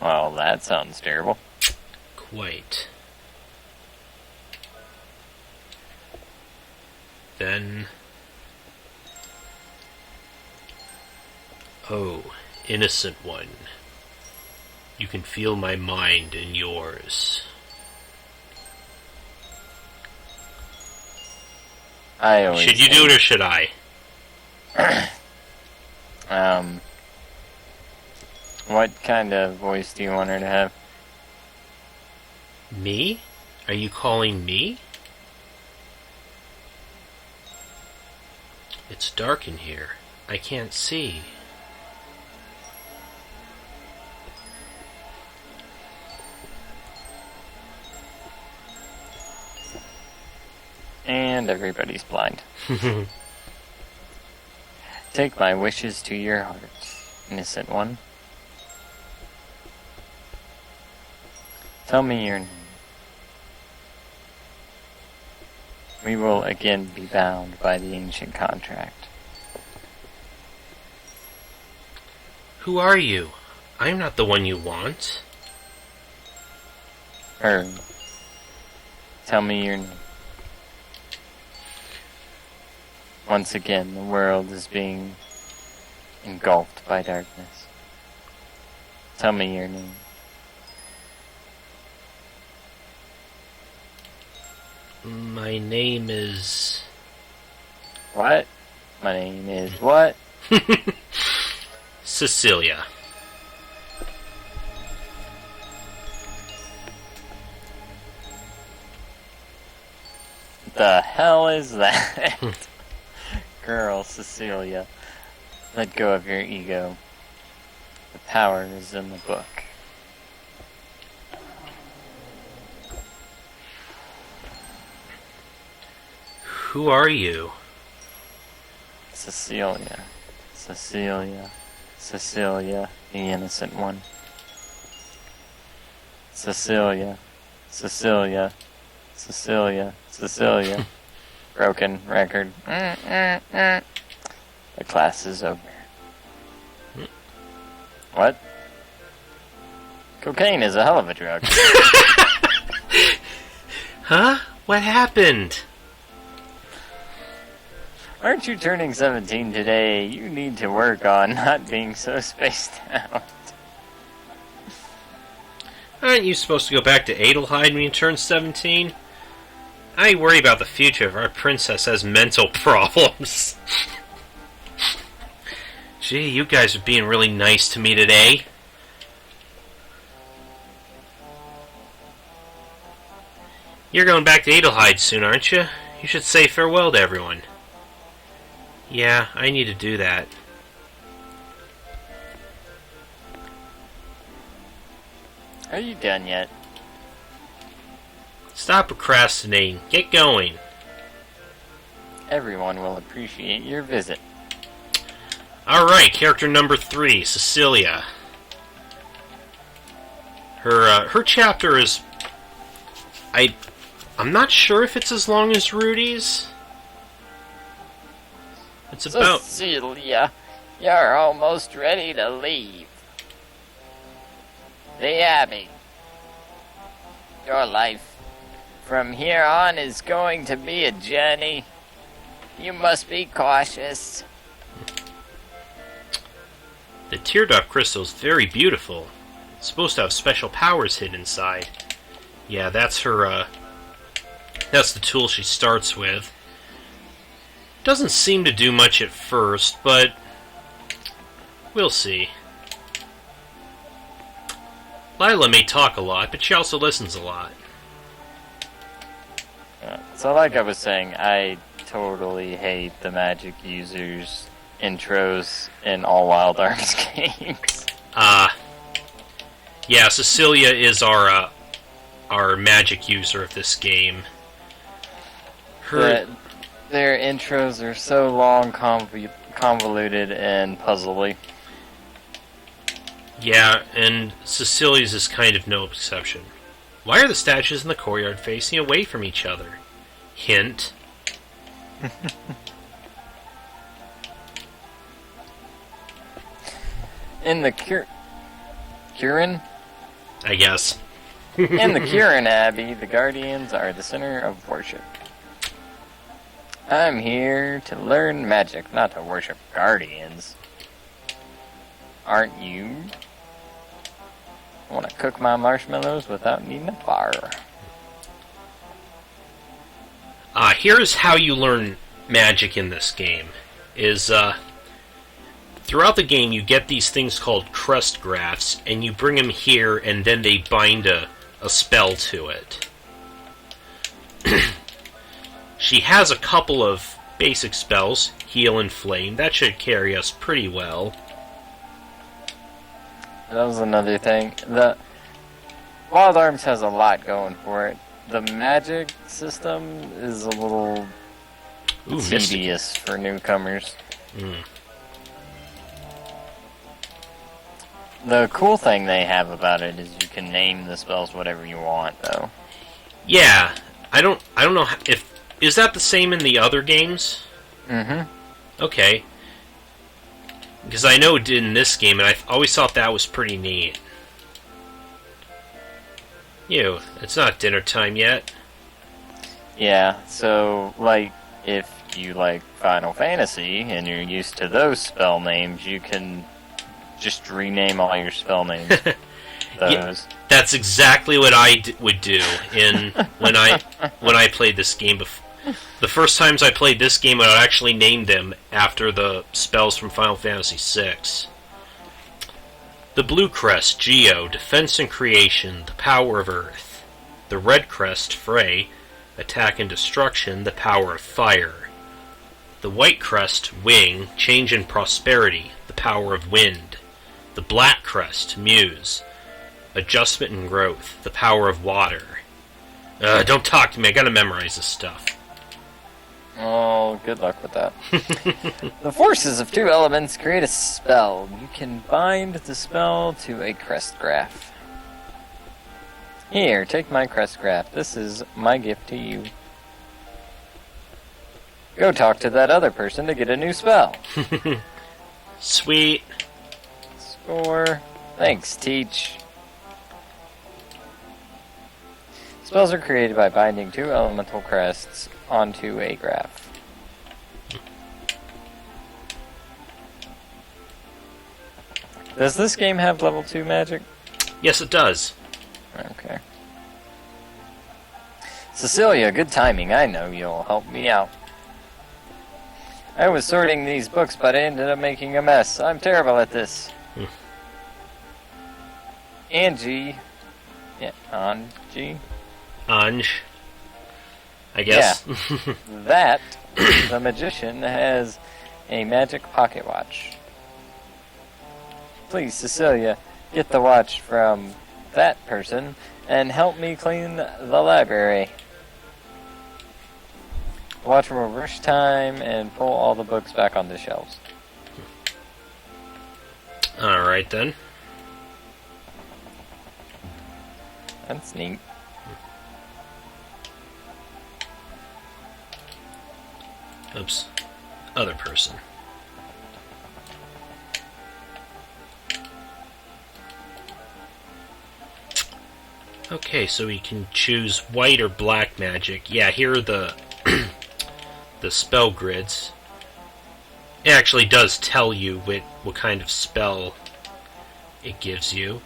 Well, that sounds terrible. Quite. Then... Oh, innocent one. You can feel my mind in yours. Should you do it or should I? What kind of voice do you want her to have? Me? Are you calling me? It's dark in here. I can't see. And everybody's blind. Take my wishes to your heart, innocent one. Tell me your name. We will again be bound by the ancient contract. Who are you? I'm not the one you want. Tell me your name. Once again, the world is being engulfed by darkness. Tell me your name. My name is... What? My name is what? Cecilia. The hell is that? Girl, Cecilia, let go of your ego. The power is in the book. Who are you? Cecilia, the innocent one. Cecilia. Broken record. The class is over. What? Cocaine is a hell of a drug. Huh? What happened? Aren't you turning 17 today? You need to work on not being so spaced out. Aren't you supposed to go back to Adelheid when you turn 17? I worry about the future if our princess has mental problems. Gee, you guys are being really nice to me today. You're going back to Adelheid soon, aren't you? You should say farewell to everyone. Yeah, I need to do that. Are you done yet? Stop procrastinating. Get going. Everyone will appreciate your visit. Alright, character number 3, Cecilia. Her chapter is... I'm not sure if it's as long as Rudy's. It's about... Cecilia, you're almost ready to leave. The Abbey. Your life from here on is going to be a journey. You must be cautious. The teardrop crystal is very beautiful. It's supposed to have special powers hidden inside. Yeah, that's her, that's the tool she starts with. Doesn't seem to do much at first, but we'll see. Lila may talk a lot, but she also listens a lot. So like I was saying, I totally hate the magic users intros in all Wild Arms games. Yeah, Cecilia is our magic user of this game. Their intros are so long, convoluted, and puzzly. Yeah, and Cecilia's is kind of no exception. Why are the statues in the courtyard facing away from each other? Hint. In the Kirin I guess. In the Kieran Abbey, the Guardians are the center of worship. I'm here to learn magic, not to worship Guardians. Aren't you? I want to cook my marshmallows without needing a fire. Here's how you learn magic in this game. Throughout the game you get these things called crest graphs, and you bring them here, and then they bind a spell to it. She has a couple of basic spells, heal and flame. That should carry us pretty well. That was another thing. The Wild Arms has a lot going for it. The magic system is a little tedious for newcomers. The cool thing they have about it is you can name the spells whatever you want, though. Yeah, I don't know if is that the same in the other games? Mm-hmm. Okay. Because I know it did in this game, and I always thought that was pretty neat. It's not dinner time yet. Yeah, so, like, if you like Final Fantasy and you're used to those spell names, you can just rename all your spell names. Yeah, that's exactly what I would do when I played this game before. The first times I played this game, I would actually name them after the spells from Final Fantasy VI. The blue crest, Geo, defense and creation, the power of earth. The red crest, Frey, attack and destruction, the power of fire. The white crest, Wing, change and prosperity, the power of wind. The black crest, Muse, adjustment and growth, the power of water. Don't talk to me, I gotta memorize this stuff. Oh, good luck with that. The forces of two elements create a spell. You can bind the spell to a crest graph. Here, take my crest graph. This is my gift to you. Go talk to that other person to get a new spell. Sweet. Score. Thanks, Teach. Spells are created by binding two elemental crests onto a graph. Does this game have level 2 magic? Yes, it does. Okay. Cecilia, good timing. I know you'll help me out. I was sorting these books, but I ended up making a mess. I'm terrible at this. Angie. Yeah, Angie. Ange. I guess. Yeah. That, the magician, has a magic pocket watch. Please, Cecilia, get the watch from that person and help me clean the library. Watch will rush time and pull all the books back on the shelves. Alright then. That's neat. Oops. Other person. Okay, so we can choose white or black magic. Yeah, here are the the spell grids. It actually does tell you what kind of spell it gives you.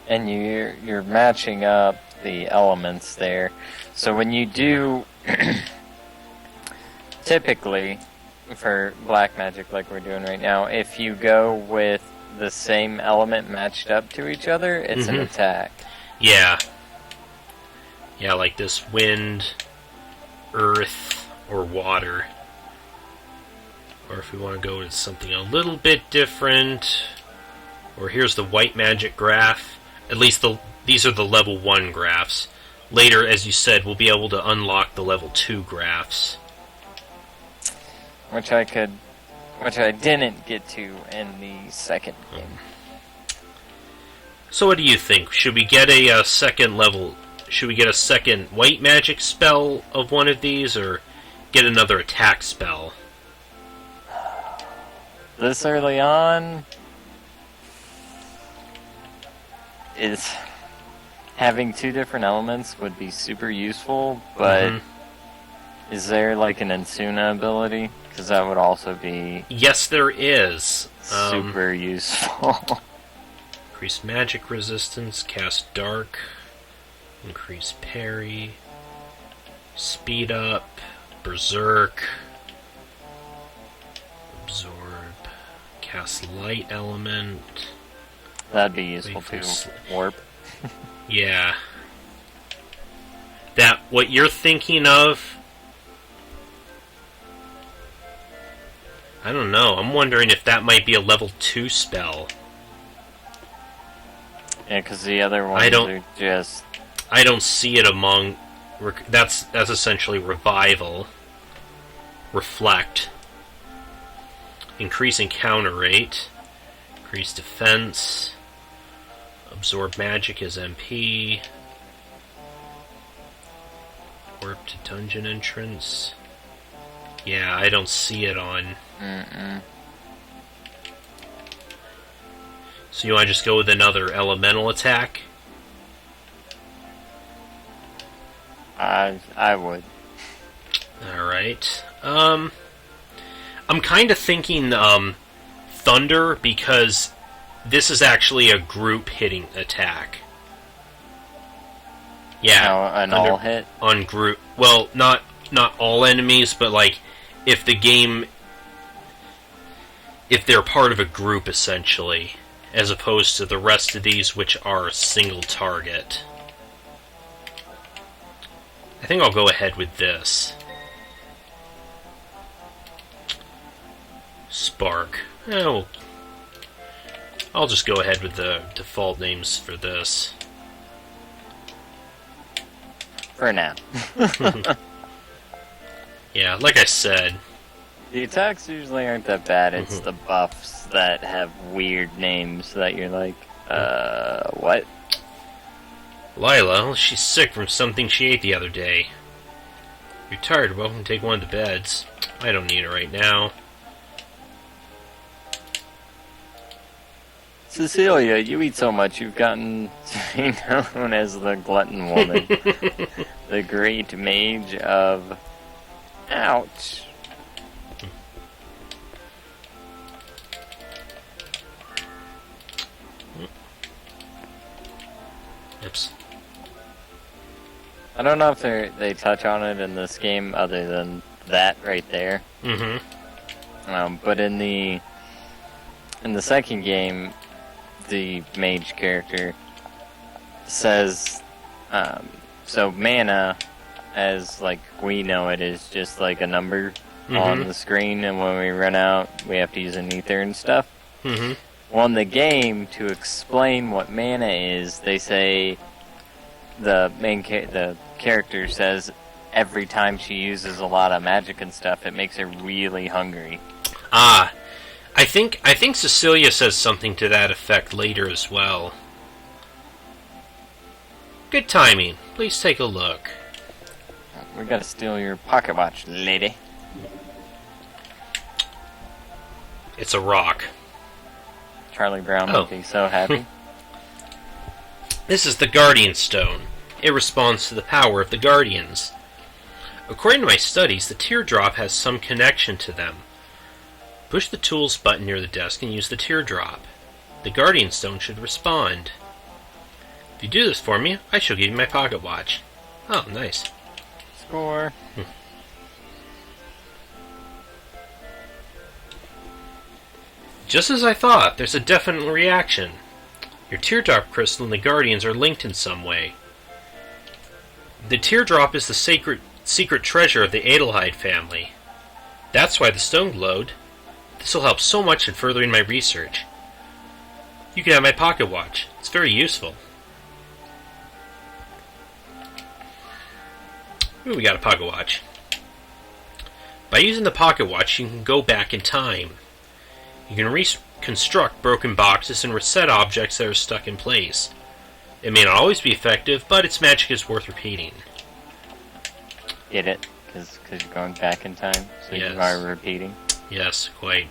And you're matching up the elements there. So when you do typically for black magic like we're doing right now, if you go with the same element matched up to each other, it's an attack. Yeah. Yeah, like this wind, earth, or water. Or if we want to go with something a little bit different, or here's the white magic graph. At least these are the level 1 graphs. Later, as you said, we'll be able to unlock the level 2 graphs. Which I didn't get to in the second game. So what do you think? Should we get a second level? Should we get a second white magic spell of one of these, or get another attack spell? This early on is having two different elements would be super useful, but is there like an Insuna ability? Because that would also be Yes, there is. super useful. Increase magic resistance, cast dark, increase parry, speed up, berserk, absorb, cast light element. That'd be useful too. Warp. Yeah. That, what you're thinking of, I don't know. I'm wondering if that might be a level 2 spell. Yeah, because the other ones are just... I don't see it among... That's essentially revival. Reflect. Increase encounter rate. Increase defense. Absorb magic as MP. Warp to dungeon entrance. Yeah, I don't see it on... So you want to just go with another elemental attack? I would. Alright. I'm kind of thinking Thunder, because this is actually a group hitting attack. Yeah. An all hit? On group. Well, not all enemies, but like, if they're part of a group, essentially, as opposed to the rest of these, which are a single target. I think I'll go ahead with this. Spark. Oh, I'll just go ahead with the default names for this. For now. Yeah, like I said. The attacks usually aren't that bad, it's the buffs that have weird names that you're like, what? Lila, she's sick from something she ate the other day. You're tired, welcome to take one of the beds. I don't need it right now. Cecilia, you eat so much you've gotten to be known as the Glutton Woman. The Great Mage of... Ouch. Oops. I don't know if they touch on it in this game other than that right there. But in the second game, the mage character says, so mana, as like we know it, is just like a number on the screen, and when we run out, we have to use an ether and stuff. Well, in the game, to explain what mana is, they say the character says every time she uses a lot of magic and stuff, it makes her really hungry. Ah, I think Cecilia says something to that effect later as well. Good timing. Please take a look. We gotta steal your pocket watch, lady. It's a rock. Charlie Brown would be so happy. This is the Guardian Stone. It responds to the power of the Guardians. According to my studies, the teardrop has some connection to them. Push the tools button near the desk and use the teardrop. The Guardian Stone should respond. If you do this for me, I shall give you my pocket watch. Oh, nice. Score. Just as I thought, there's a definite reaction. Your teardrop crystal and the Guardians are linked in some way. The teardrop is the secret treasure of the Adelheid family. That's why the stone glowed. This will help so much in furthering my research. You can have my pocket watch. It's very useful. Ooh, we got a pocket watch. By using the pocket watch, you can go back in time. You can reconstruct broken boxes and reset objects that are stuck in place. It may not always be effective, but its magic is worth repeating. Get it? Because you're going back in time, so yes. You are repeating? Yes, quite.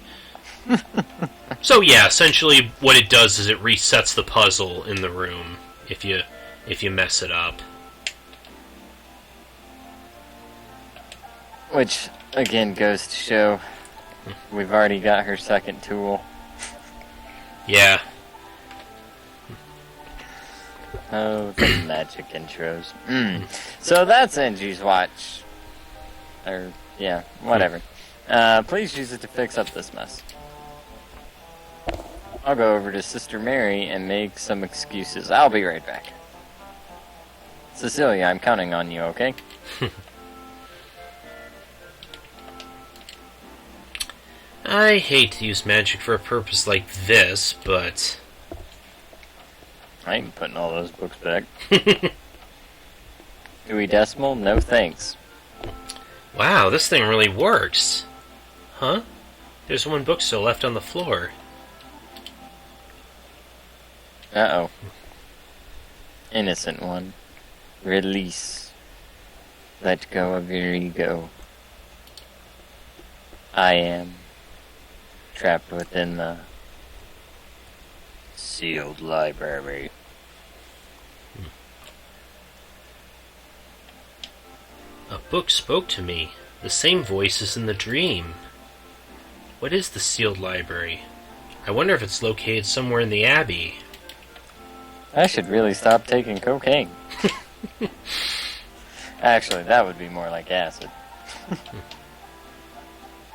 So yeah, essentially what it does is it resets the puzzle in the room if you if you mess it up. Which, again, goes to show we've already got her second tool. Yeah. Oh, the magic intros. So that's Angie's watch. Or, yeah, whatever. Please use it to fix up this mess. I'll go over to Sister Mary and make some excuses. I'll be right back. Cecilia, I'm counting on you, okay? I hate to use magic for a purpose like this, but... I ain't putting all those books back. Dewey Decimal? No thanks. Wow, this thing really works. Huh? There's one book still left on the floor. Uh-oh. Innocent one. Release. Let go of your ego. I am trapped within the sealed library. A book spoke to me. The same voice as in the dream. What is the sealed library? I wonder if it's located somewhere in the Abbey. I should really stop taking cocaine. Actually, that would be more like acid.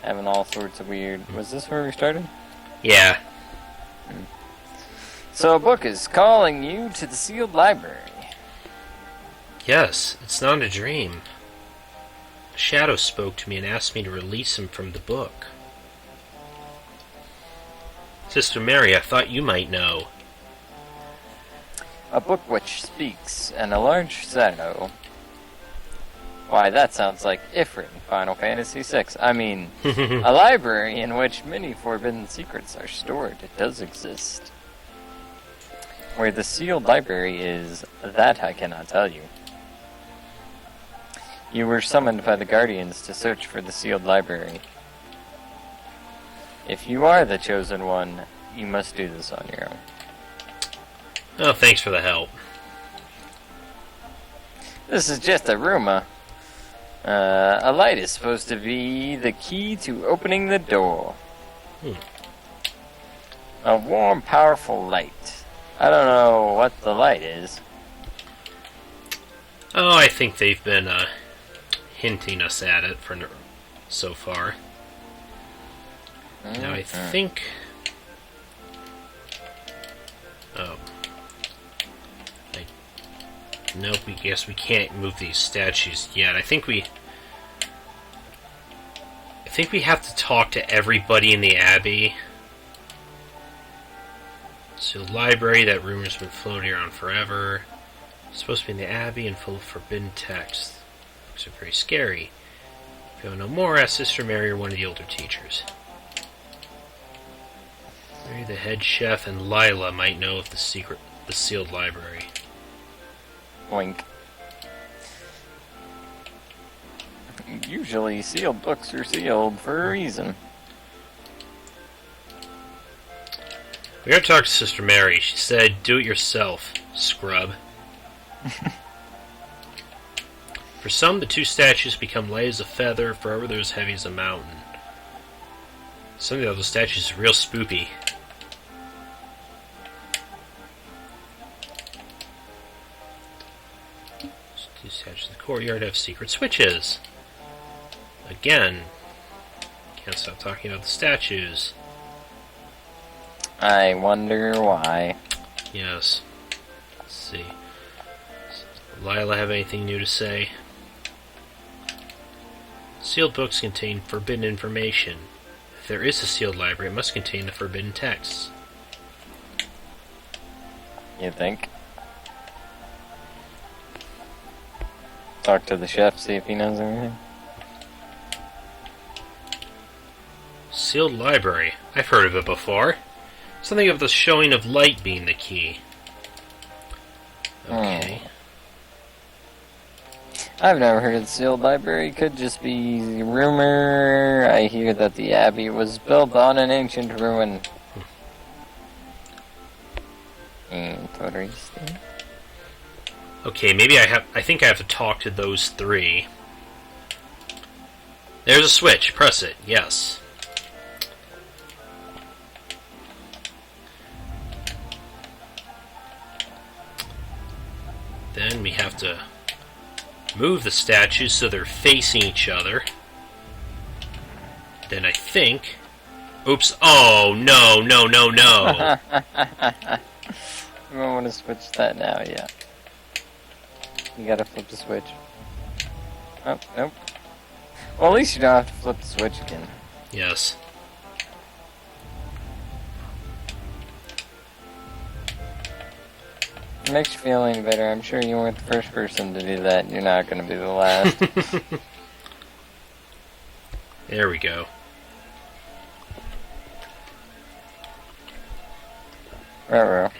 Having all sorts of weird... Was this where we started? Yeah. So a book is calling you to the sealed library. Yes, it's not a dream. A shadow spoke to me and asked me to release him from the book. Sister Mary, I thought you might know. A book which speaks, and a large shadow. Why, that sounds like Ifrit in Final Fantasy VI. I mean, a library in which many forbidden secrets are stored. It does exist. Where the sealed library is, that I cannot tell you. You were summoned by the Guardians to search for the sealed library. If you are the chosen one, you must do this on your own. Oh, thanks for the help. This is just a rumor. A light is supposed to be the key to opening the door. A warm, powerful light. I don't know what the light is. Oh, I think they've been hinting us at it for so far. Now I think... Oh. Nope, we guess we can't move these statues yet. I think we have to talk to everybody in the Abbey. So library, that rumor's been floating around forever. It's supposed to be in the Abbey and full of forbidden text. Books are very scary. If you want to know more, ask Sister Mary or one of the older teachers. Mary, the head chef, and Lila might know of the sealed library. Wink. Usually sealed books are sealed for a reason. We gotta talk to Sister Mary. She said, do it yourself, scrub. For some, the two statues become light as a feather, for others heavy as a mountain. Some of the other statues are real spoopy. Two statues in the courtyard have secret switches. Again, can't stop talking about the statues. I wonder why. Yes. Let's see. Does Lila have anything new to say? Sealed books contain forbidden information. If there is a sealed library, it must contain the forbidden texts. You think? Talk to the chef, see if he knows anything. Sealed library. I've heard of it before. Something of the showing of light being the key. Okay. I've never heard of the sealed library. Could just be rumor. I hear that the Abbey was built on an ancient ruin. Okay, maybe I think I have to talk to those three. There's a switch. Press it. Yes. Then we have to move the statues so they're facing each other. Then I think... Oops. Oh, no, no, no, no. I don't want to switch that now, yeah. You gotta flip the switch. Oh, nope. Well, at least you don't have to flip the switch again. Yes. It makes you feel any better. I'm sure you weren't the first person to do that. You're not gonna be the last. There we go. Ruh-roh.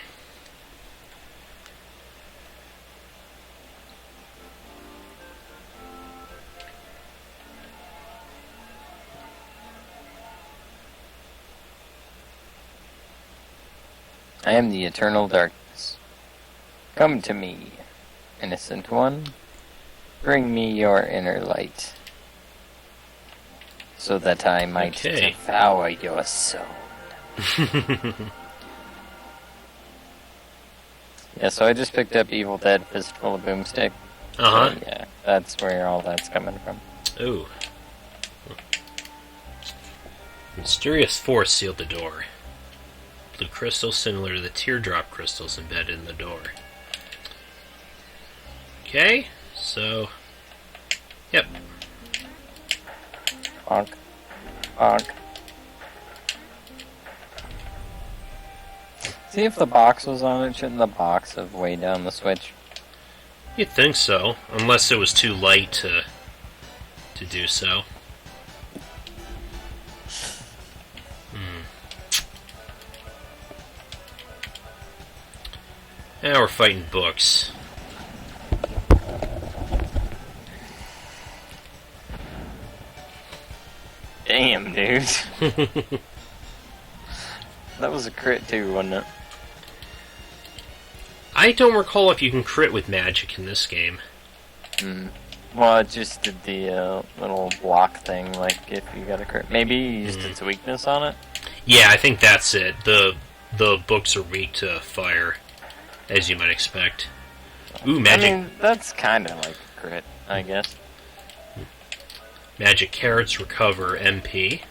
I am the eternal darkness. Come to me, innocent one. Bring me your inner light, so that I might devour your soul. Yeah, so I just picked up Evil Dead Fistful of Boomstick. Uh-huh. So, yeah, that's where all that's coming from. Ooh. Mysterious force sealed the door. Blue crystal similar to the teardrop crystals embedded in the door. Okay, so... Yep. Bonk. Bonk. See, if the box was on it, shouldn't the box have weighed down the switch? You'd think so, unless it was too light to do so. Now we're fighting books. Damn, dude. That was a crit too, wasn't it? I don't recall if you can crit with magic in this game. Well, it just did the little block thing, like if you got a crit. Maybe you used its weakness on it? Yeah, I think that's it. The books are weak to fire, as you might expect. Ooh, magic. I mean, that's kind of like a crit, I guess. Magic carrots recover MP.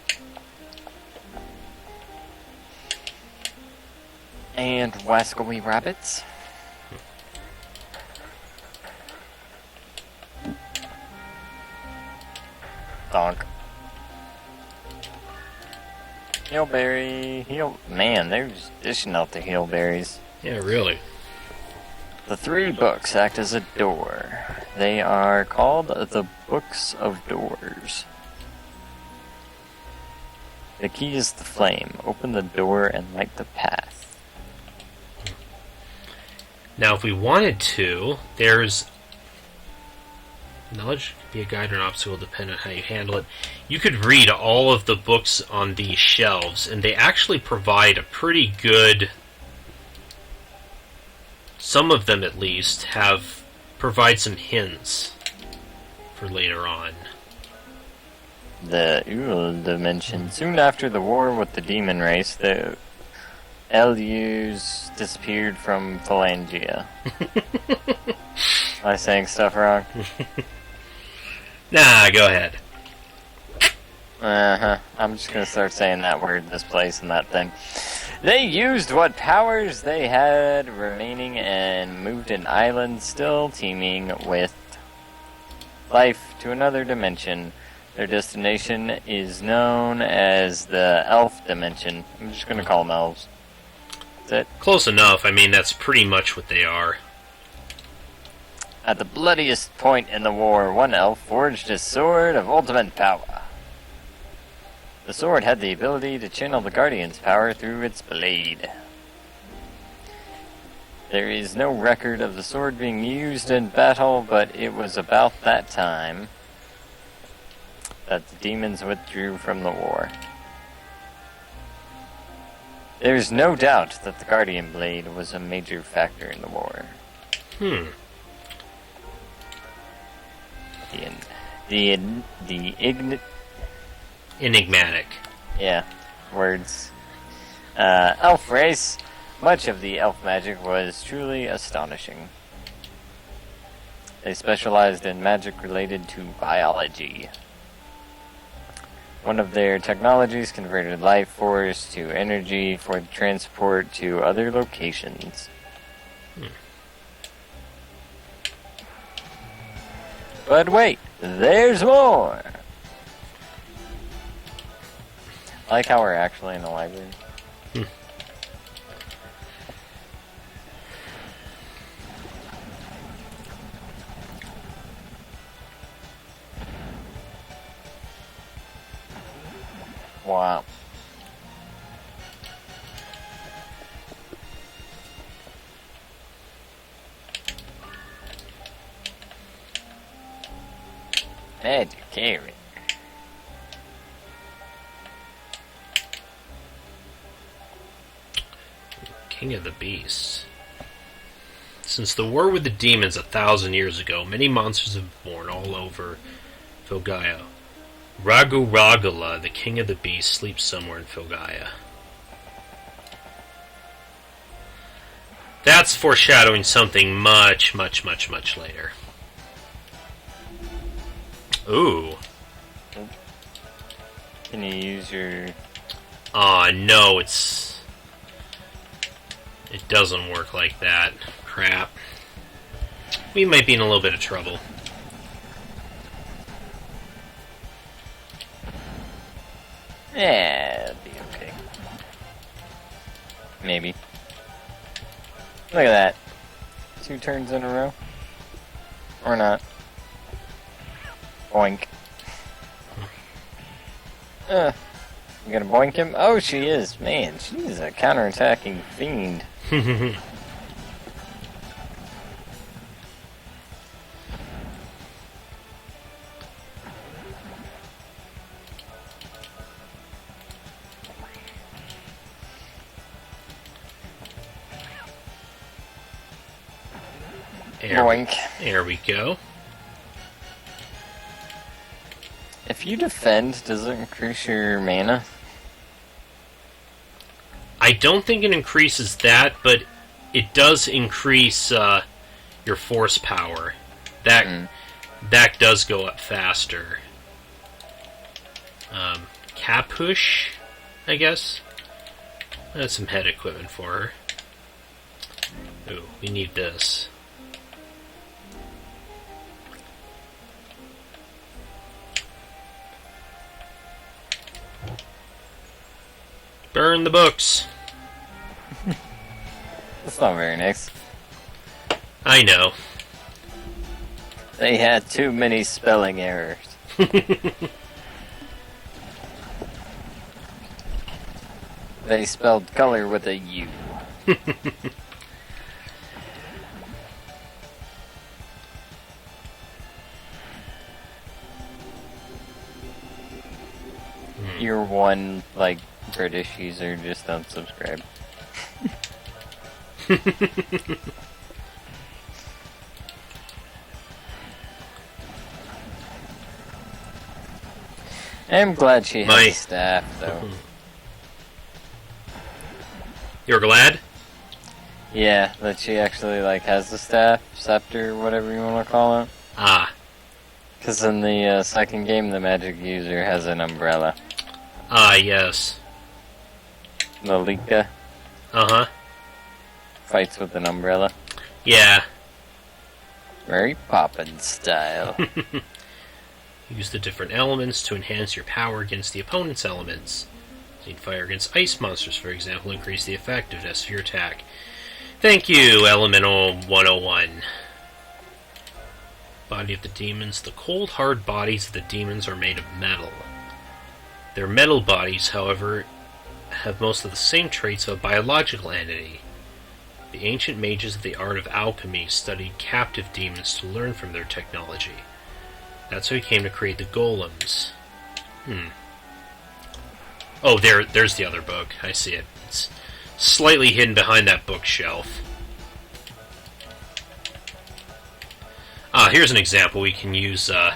And wascally rabbits. Donk. Heelberry. Man, they're just dishing out the heelberries. Yeah, really. The 3 books act as a door. They are called the Books of Doors. The key is the flame. Open the door and light the path. Now, if we wanted to, there's... Knowledge could be a guide or an obstacle depending on how you handle it. You could read all of the books on these shelves, and they actually provide a pretty good... Some of them, at least, provide some hints for later on. The Ural dimension. Soon after the war with the demon race, the LUs disappeared from Phalangia. Am I saying stuff wrong? Nah, go ahead. Uh-huh. I'm just gonna start saying that word, this place, and that thing. They used what powers they had remaining and moved an island still teeming with life to another dimension. Their destination is known as the Elf Dimension. I'm just gonna call them elves. That's it. Close enough. I mean, that's pretty much what they are. At the bloodiest point in the war, one elf forged a sword of ultimate power. The sword had the ability to channel the Guardian's power through its blade. There is no record of the sword being used in battle, but it was about that time that the demons withdrew from the war. There is no doubt that the Guardian blade was a major factor in the war. Enigmatic. Yeah, words. Elf race. Much of the elf magic was truly astonishing. They specialized in magic related to biology. One of their technologies converted life force to energy for transport to other locations. But wait, there's more! I like how we're actually in the library. Wow. Magic carrot. King of the Beasts. Since the war with the demons 1,000 years ago, many monsters have been born all over Filgaia. Ragula, the king of the beasts, sleeps somewhere in Filgaia. That's foreshadowing something much, much, much, much later. Ooh. Can you use your... No, it doesn't work like that. Crap. We might be in a little bit of trouble. Yeah, it'll be okay. Maybe. Look at that. 2 turns in a row. Or not. Boink. You gonna boink him? Oh, she is. Man, she's a counterattacking fiend. Boink. There we go. If you defend, does it increase your mana? I don't think it increases that, but it does increase your force power. That does go up faster. Capush, I guess. That's some head equipment for her. Ooh, we need this. Burn the books. That's not very nice. I know. They had too many spelling errors. They spelled color with a U. You're one, like, British user, just unsubscribe. I'm glad she has a staff, though. You're glad? Yeah, that she actually, like, has the staff, scepter, whatever you want to call it. Ah. Because in the second game, the magic user has an umbrella. Ah, yes. Malika. Uh-huh. Fights with an umbrella. Yeah. Very Poppins style. Use the different elements to enhance your power against the opponent's elements. You can fire against ice monsters, for example, increase the effectiveness of your attack. Thank you, Elemental 101. Body of the demons. The cold, hard bodies of the demons are made of metal. Their metal bodies, however, have most of the same traits of a biological entity. The ancient mages of the art of alchemy studied captive demons to learn from their technology. That's how he came to create the golems. Oh, there's the other book. I see it. It's slightly hidden behind that bookshelf. Here's an example. We can use a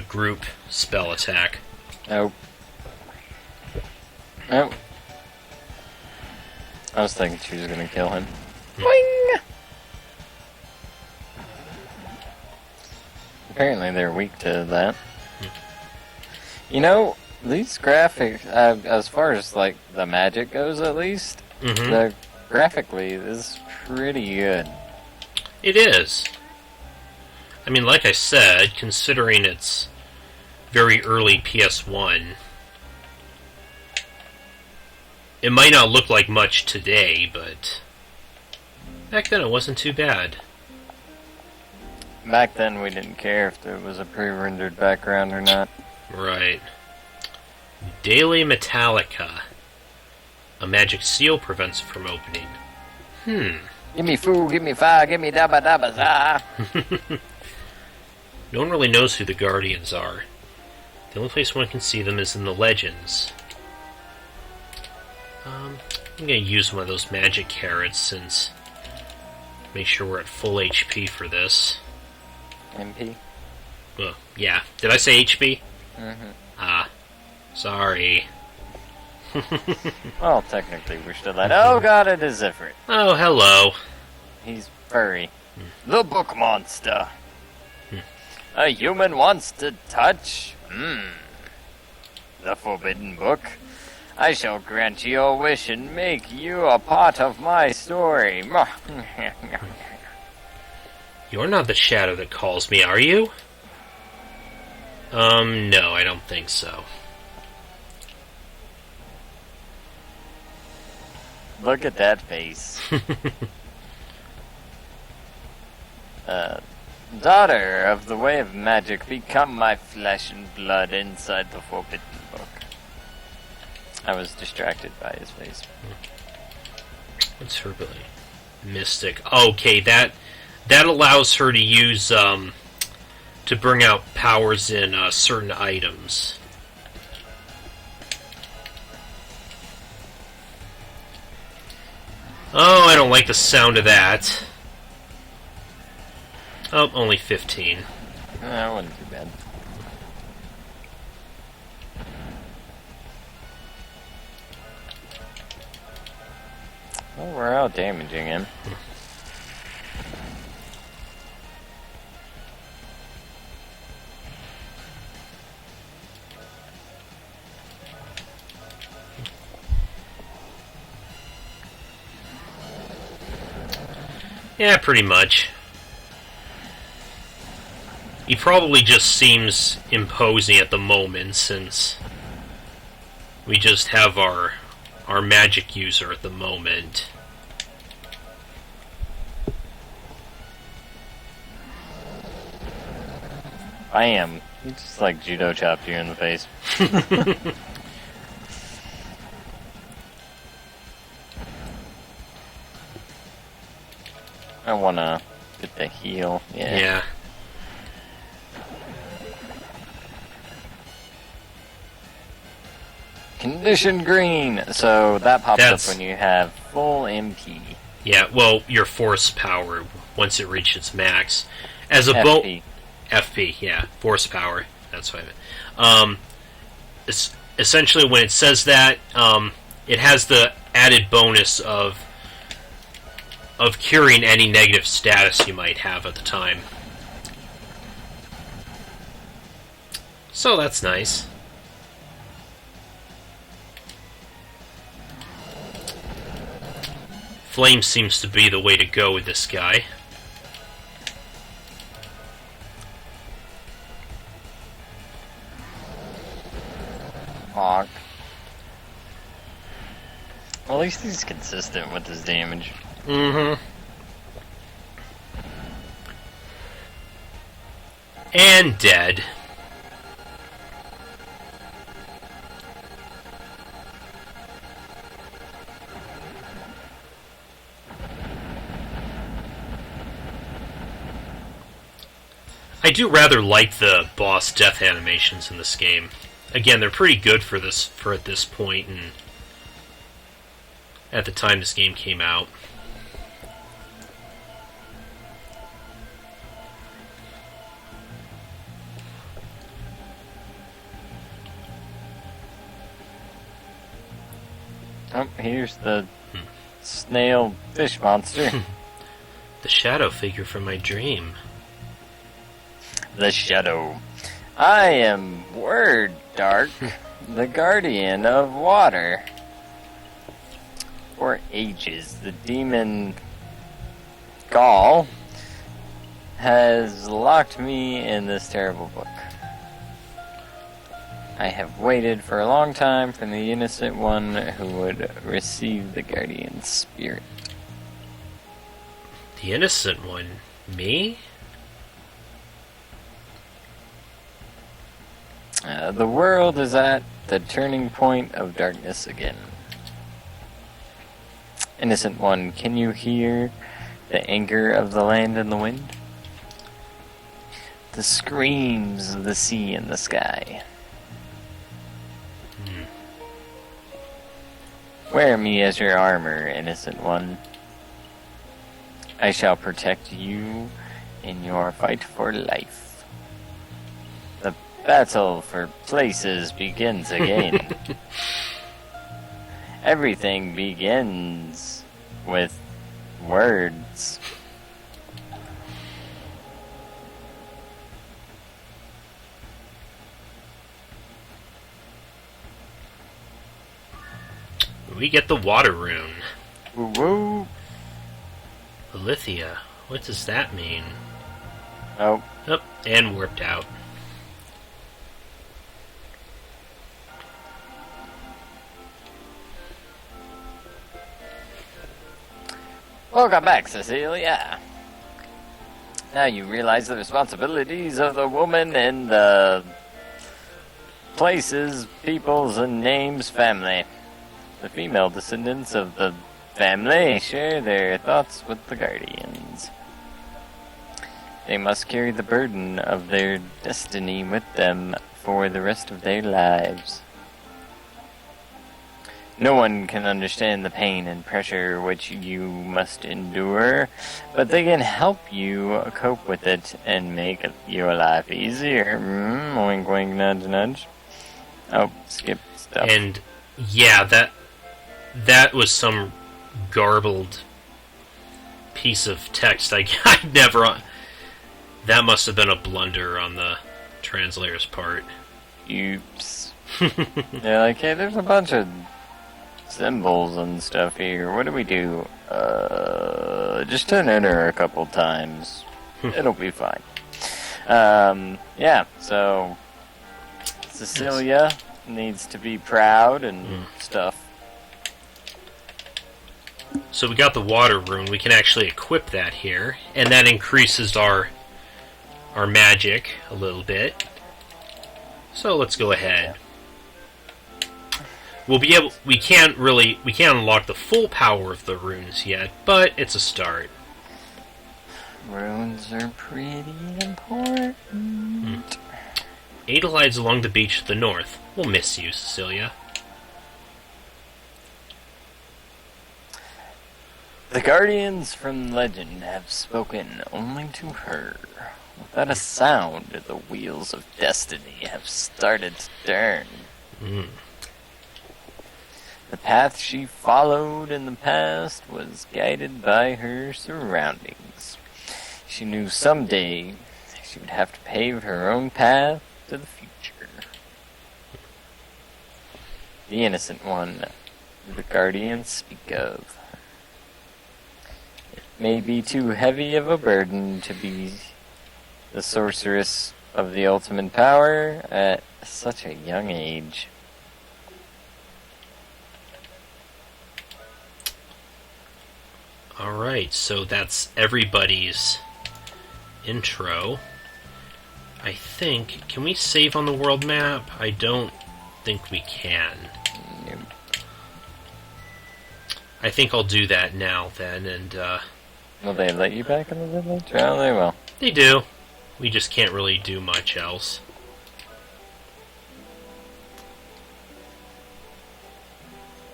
group spell attack. Nope. Nope. I was thinking she was gonna kill him. Boing! Apparently they're weak to that. You know, these graphics, as far as like the magic goes at least, the graphically is pretty good. It is. I mean, like I said, considering it's very early PS1, it might not look like much today, but back then it wasn't too bad. Back then we didn't care if there was a pre-rendered background or not. Right. Daily Metallica. A magic seal prevents it from opening. Give me food, give me fire, give me dabba dabba za. No one really knows who the Guardians are. The only place one can see them is in the legends. I'm gonna use one of those magic carrots since... Make sure we're at full HP for this. MP? Well, yeah. Did I say HP? Mm-hmm. Sorry. Well, technically we're still at... Oh god, it is Ifrit. Oh, hello. He's furry. The book monster. A human wants to touch? The forbidden book. I shall grant your wish and make you a part of my story. You're not the shadow that calls me, are you? No, I don't think so. Look at that face. Daughter of the way of magic, become my flesh and blood inside the forbidden book. I was distracted by his face. What's her ability? Mystic. Okay, that allows her to use to bring out powers in certain items. Oh, I don't like the sound of that. Oh, only 15. That wasn't too bad. Well, we're out damaging him. Yeah, pretty much. He probably just seems imposing at the moment since we just have our magic user at the moment. Bam! He just like judo chopped you in the face. I wanna get the heal. Yeah. Condition green! So that pops up when you have full MP. Yeah, well, your force power, once it reaches max. As a FP, yeah. Force power. That's what I meant. Essentially, when it says that, it has the added bonus of curing any negative status you might have at the time. So that's nice. Flame seems to be the way to go with this guy. Honk. Well, at least he's consistent with his damage. Mm-hmm. And dead. I do rather like the boss death animations in this game. Again, they're pretty good for at this point, and at the time this game came out. Oh, here's the snail fish monster. The shadow figure from my dream. The Shadow. I am Word Dark, the guardian of water. For ages, the demon Gaul has locked me in this terrible book. I have waited for a long time for the innocent one who would receive the guardian spirit. The innocent one? Me? The world is at the turning point of darkness again. Innocent one, can you hear the anger of the land and the wind? The screams of the sea and the sky. Wear me as your armor, innocent one. I shall protect you in your fight for life. The battle for places begins again. Everything begins with words. We get the water rune. Woo-woo. Lithia. What does that mean? Oh. Oh, and warped out. Welcome back, Cecilia. Now you realize the responsibilities of the woman in the places, peoples, and names family. The female descendants of the family share their thoughts with the guardians. They must carry the burden of their destiny with them for the rest of their lives. No one can understand the pain and pressure which you must endure, but they can help you cope with it and make your life easier. Wink, wink, nudge, nudge. Oh, skip stuff. And yeah, that was some garbled piece of text. I never. That must have been a blunder on the translator's part. Oops. They're like, hey, there's a bunch of symbols and stuff here. What do we do? Just turn enter a couple times. It'll be fine. Yeah, so Cecilia needs to be proud and stuff. So we got the water rune. We can actually equip that here, and that increases our magic a little bit. So let's go ahead. We can't unlock the full power of the runes yet, but it's a start. Runes are pretty important. Ada lies along the beach to the north. We'll miss you, Cecilia. The guardians from legend have spoken only to her. Without a sound, the wheels of destiny have started to turn. The path she followed in the past was guided by her surroundings. She knew someday she would have to pave her own path to the future. The innocent one the guardians speak of. It may be too heavy of a burden to be the sorceress of the ultimate power at such a young age. Alright, so that's everybody's intro. I think... Can we save on the world map? I don't think we can. Nope. I think I'll do that now, then, and, Will they let you back in the village? Oh, they will. They do. We just can't really do much else.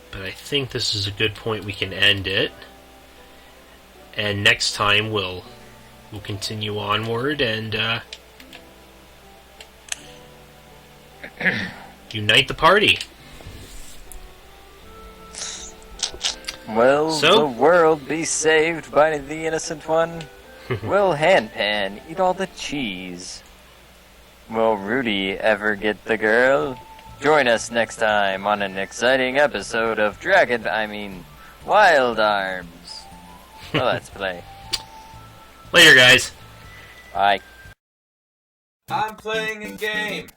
But I think this is a good point we can end it. And next time we'll continue onward and unite the party. Will So? the world be saved by the innocent one? Will Handpan eat all the cheese? Will Rudy ever get the girl? Join us next time on an exciting episode of Wild Arms. Well, let's play. Later, guys. Bye. I'm playing a game.